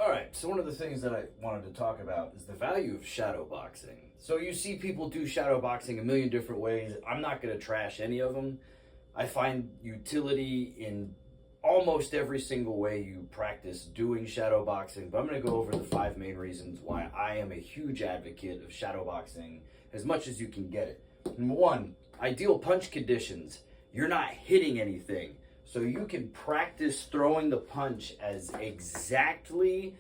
All right, so one of the things that I wanted to talk about is the value of shadow boxing. So you see people do shadow boxing a million different ways. I'm not going to trash any of them. I find utility in almost every single way you practice doing shadow boxing, but I'm going to go over the five main reasons why I am a huge advocate of shadow boxing as much as you can get it. Number one, ideal punch conditions. You're not hitting anything. So you can practice throwing the punch as exactly,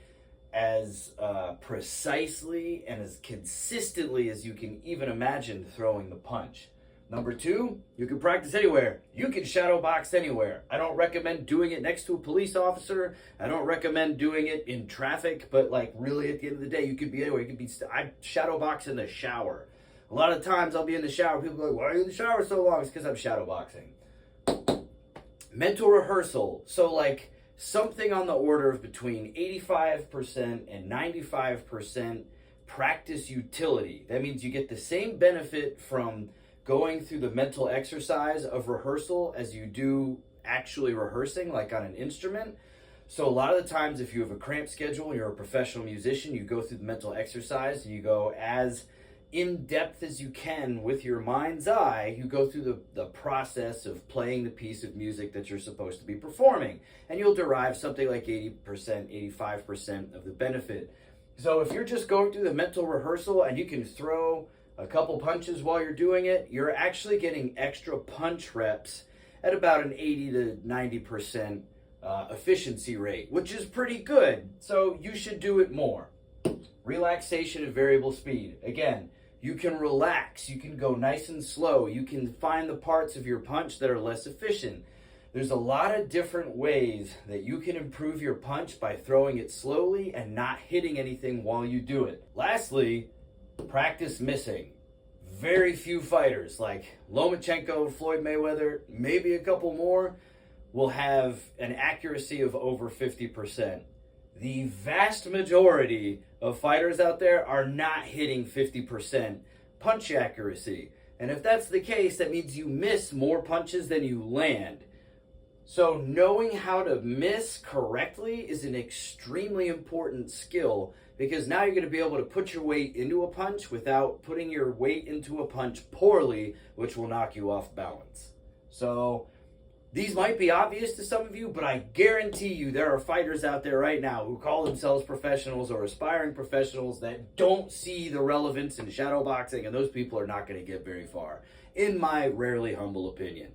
as precisely, and as consistently as you can even imagine throwing the punch. Number two, you can practice anywhere. You can shadow box anywhere. I don't recommend doing it next to a police officer. I don't recommend doing it in traffic, but like really at the end of the day, you could be anywhere. You could be, I shadow box in the shower. A lot of times I'll be in the shower. People are like, why are you in the shower so long? It's because I'm shadow boxing. Mental rehearsal. So like something on the order of between 85% and 95% practice utility. That means you get the same benefit from going through the mental exercise of rehearsal as you do actually rehearsing, like on an instrument. So a lot of the times if you have a cramped schedule and you're a professional musician, you go through the mental exercise and you go as in depth as you can with your mind's eye. You go through the process of playing the piece of music that you're supposed to be performing, and you'll derive something like 80%, 85% of the benefit. So if you're just going through the mental rehearsal and you can throw a couple punches while you're doing it, you're actually getting extra punch reps at about an 80 to 90% efficiency rate, which is pretty good. So you should do it more. Relaxation and variable speed. Again, you can relax, you can go nice and slow, you can find the parts of your punch that are less efficient. There's a lot of different ways that you can improve your punch by throwing it slowly and not hitting anything while you do it. Lastly, practice missing. Very few fighters like Lomachenko, Floyd Mayweather, maybe a couple more, will have an accuracy of over 50%. The vast majority of fighters out there are not hitting 50% punch accuracy. And if that's the case, that means you miss more punches than you land. So knowing how to miss correctly is an extremely important skill, because now you're going to be able to put your weight into a punch without putting your weight into a punch poorly, which will knock you off balance. So these might be obvious to some of you, but I guarantee you there are fighters out there right now who call themselves professionals or aspiring professionals that don't see the relevance in shadow boxing, and those people are not going to get very far, in my rarely humble opinion.